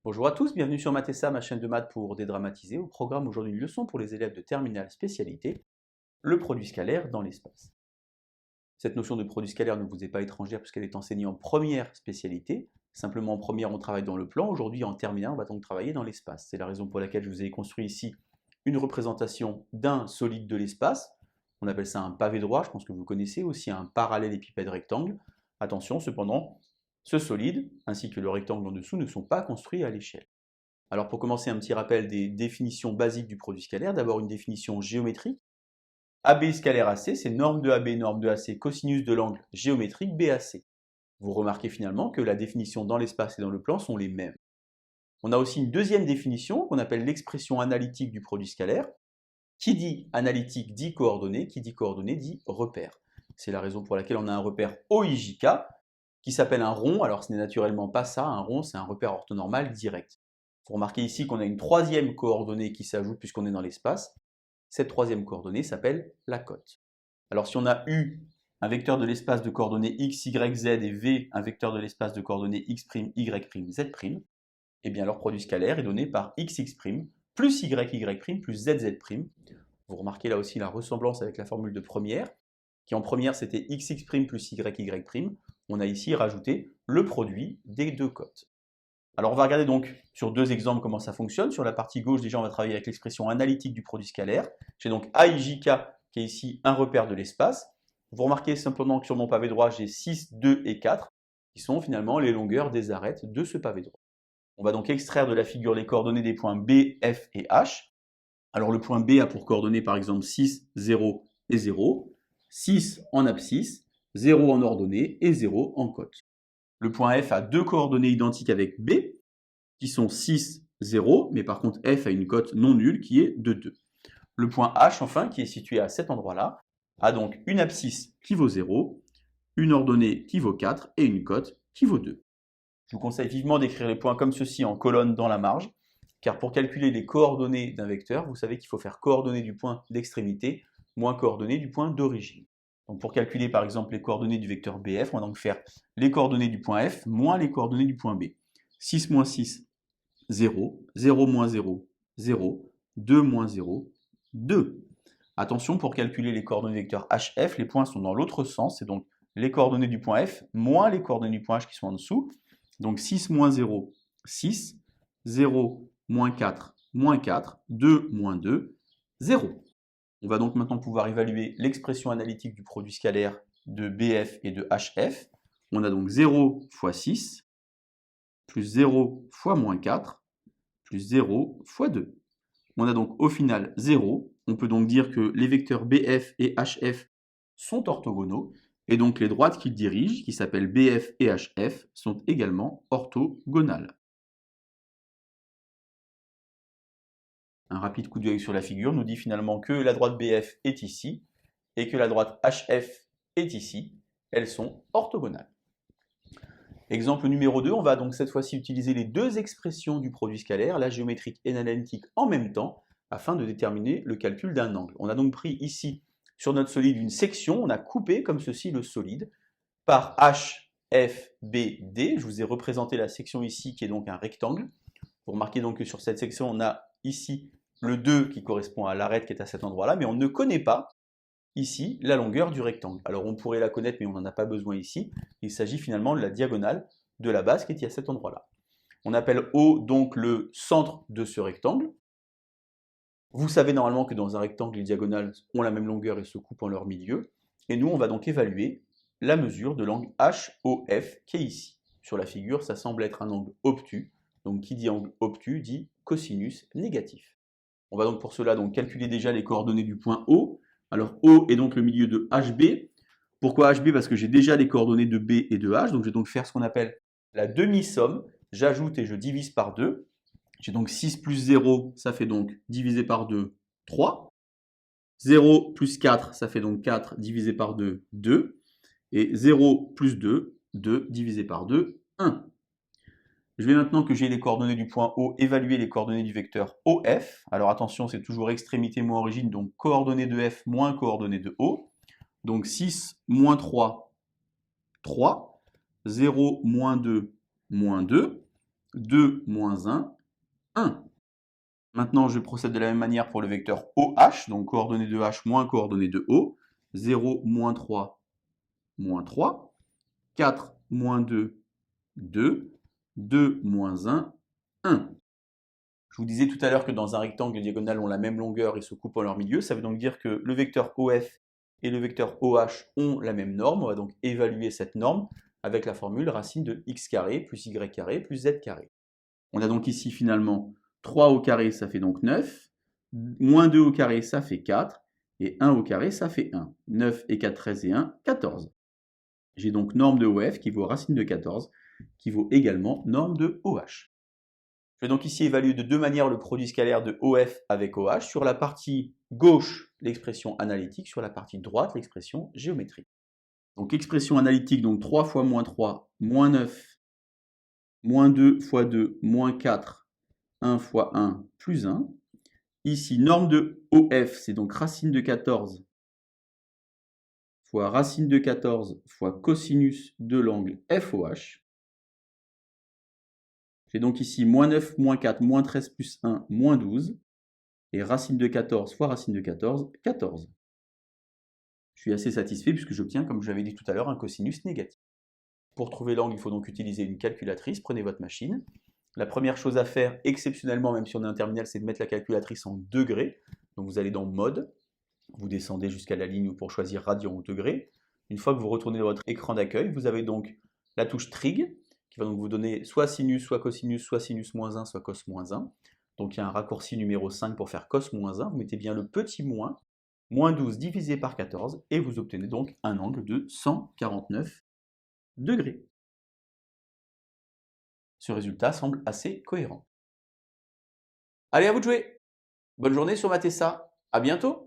Bonjour à tous, bienvenue sur Mathessa, ma chaîne de maths pour dédramatiser. Au programme aujourd'hui une leçon pour les élèves de terminale spécialité, le produit scalaire dans l'espace. Cette notion de produit scalaire ne vous est pas étrangère puisqu'elle est enseignée en première spécialité. Simplement en première on travaille dans le plan, aujourd'hui en terminale on va donc travailler dans l'espace. C'est la raison pour laquelle je vous ai construit ici une représentation d'un solide de l'espace. On appelle ça un pavé droit, je pense que vous connaissez, aussi un parallélépipède rectangle. Attention cependant, ce solide, ainsi que le rectangle en dessous, ne sont pas construits à l'échelle. Alors pour commencer, un petit rappel des définitions basiques du produit scalaire. D'abord une définition géométrique. AB scalaire AC, c'est norme de AB, norme de AC, cosinus de l'angle géométrique BAC. Vous remarquez finalement que la définition dans l'espace et dans le plan sont les mêmes. On a aussi une deuxième définition qu'on appelle l'expression analytique du produit scalaire. Qui dit analytique dit coordonnées, qui dit coordonnées dit repère. C'est la raison pour laquelle on a un repère OIJK qui s'appelle un rond. Alors ce n'est naturellement pas ça, un rond c'est un repère orthonormal direct. Vous remarquez ici qu'on a une troisième coordonnée qui s'ajoute puisqu'on est dans l'espace. Cette troisième coordonnée s'appelle la cote. Alors si on a U, un vecteur de l'espace de coordonnées x, y, z et V, un vecteur de l'espace de coordonnées x', y', z', eh bien leur produit scalaire est donné par xx' plus y', plus zz'. Vous remarquez là aussi la ressemblance avec la formule de première, qui en première c'était xx' plus y'. On a ici rajouté le produit des deux cotes. Alors on va regarder donc sur deux exemples comment ça fonctionne. Sur la partie gauche, déjà on va travailler avec l'expression analytique du produit scalaire. J'ai donc AIJK qui est ici un repère de l'espace. Vous remarquez simplement que sur mon pavé droit, j'ai 6, 2 et 4 qui sont finalement les longueurs des arêtes de ce pavé droit. On va donc extraire de la figure les coordonnées des points B, F et H. Alors le point B a pour coordonnées par exemple 6, 0 et 0, 6 en abscisse, 0 en ordonnée et 0 en cote. Le point F a deux coordonnées identiques avec B, qui sont 6, 0, mais par contre F a une cote non nulle qui est de 2. Le point H, enfin, qui est situé à cet endroit-là, a donc une abscisse qui vaut 0, une ordonnée qui vaut 4 et une cote qui vaut 2. Je vous conseille vivement d'écrire les points comme ceci en colonne dans la marge, car pour calculer les coordonnées d'un vecteur, vous savez qu'il faut faire coordonnées du point d'extrémité moins coordonnées du point d'origine. Donc pour calculer par exemple les coordonnées du vecteur BF, on va donc faire les coordonnées du point F moins les coordonnées du point B. 6 moins 6, 0, 0 moins 0, 0, 2 moins 0, 2. Attention, pour calculer les coordonnées du vecteur HF, les points sont dans l'autre sens, c'est donc les coordonnées du point F moins les coordonnées du point H qui sont en dessous. Donc 6 moins 0, 6, 0 moins 4, 2 moins 2, 0. On va donc maintenant pouvoir évaluer l'expression analytique du produit scalaire de BF et de HF. On a donc 0 fois 6, plus 0 fois moins 4, plus 0 fois 2. On a donc au final 0. On peut donc dire que les vecteurs BF et HF sont orthogonaux, et donc les droites qu'ils dirigent, qui s'appellent BF et HF, sont également orthogonales. Un rapide coup d'œil sur la figure nous dit finalement que la droite BF est ici, et que la droite HF est ici. Elles sont orthogonales. Exemple numéro 2, on va donc cette fois-ci utiliser les deux expressions du produit scalaire, la géométrique et l'analytique en même temps, afin de déterminer le calcul d'un angle. On a donc pris ici, sur notre solide, une section, on a coupé comme ceci le solide par H, F, B, D. Je vous ai représenté la section ici qui est donc un rectangle. Vous remarquez donc que sur cette section, on a ici le 2 qui correspond à l'arête qui est à cet endroit-là, mais on ne connaît pas ici la longueur du rectangle. Alors on pourrait la connaître, mais on n'en a pas besoin ici. Il s'agit finalement de la diagonale de la base qui est à cet endroit-là. On appelle O donc le centre de ce rectangle. Vous savez normalement que dans un rectangle, les diagonales ont la même longueur et se coupent en leur milieu. Et nous, on va donc évaluer la mesure de l'angle HOF qui est ici. Sur la figure, ça semble être un angle obtus. Donc qui dit angle obtus dit cosinus négatif. On va donc pour cela donc calculer déjà les coordonnées du point O. Alors O est donc le milieu de HB. Pourquoi HB? Parce que j'ai déjà les coordonnées de B et de H. Donc je vais donc faire ce qu'on appelle la demi-somme. J'ajoute et je divise par 2. J'ai donc 6 plus 0, ça fait donc divisé par 2, 3. 0 plus 4, ça fait donc 4 divisé par 2, 2. Et 0 plus 2, 2 divisé par 2, 1. Je vais maintenant que j'ai les coordonnées du point O, évaluer les coordonnées du vecteur OF. Alors attention, c'est toujours extrémité moins origine, donc coordonnées de F moins coordonnées de O. Donc 6 moins 3, 3. 0 moins 2, moins 2. 2, moins 1, 1. Maintenant, je procède de la même manière pour le vecteur OH, donc coordonnée de H moins coordonnée de O. 0, moins 3, moins 3. 4, moins 2, 2. 2, moins 1, 1. Je vous disais tout à l'heure que dans un rectangle, les diagonales ont la même longueur et se coupent en leur milieu. Ça veut donc dire que le vecteur OF et le vecteur OH ont la même norme. On va donc évaluer cette norme avec la formule racine de x carré plus y carré plus z carré. On a donc ici finalement 3 au carré, ça fait donc 9. Moins 2 au carré, ça fait 4. Et 1 au carré, ça fait 1. 9 et 4, 13 et 1, 14. J'ai donc norme de OF qui vaut racine de 14, qui vaut également norme de OH. Je vais donc ici évaluer de deux manières le produit scalaire de OF avec OH. Sur la partie gauche, l'expression analytique. Sur la partie droite, l'expression géométrique. Donc expression analytique, donc 3 fois moins 3, moins 9, moins 2 fois 2, moins 4, 1 fois 1, plus 1. Ici, norme de OF, c'est donc racine de 14 fois racine de 14 fois cosinus de l'angle FOH. J'ai donc ici moins 9, moins 4, moins 13 plus 1, moins 12. Et racine de 14 fois racine de 14, 14. Je suis assez satisfait puisque j'obtiens, comme je l'avais dit tout à l'heure, un cosinus négatif. Pour trouver l'angle, il faut donc utiliser une calculatrice. Prenez votre machine. La première chose à faire, exceptionnellement, même si on est en terminale, c'est de mettre la calculatrice en degrés. Donc vous allez dans Mode, vous descendez jusqu'à la ligne pour choisir radian ou degrés. Une fois que vous retournez dans votre écran d'accueil, vous avez donc la touche trig, qui va donc vous donner soit sinus, soit cosinus, soit sinus moins 1, soit cos moins 1. Donc il y a un raccourci numéro 5 pour faire cos moins 1. Vous mettez bien le petit moins, moins 12 divisé par 14, et vous obtenez donc un angle de 149 degrés. Ce résultat semble assez cohérent. Allez, à vous de jouer. Bonne journée sur Matessa. À bientôt.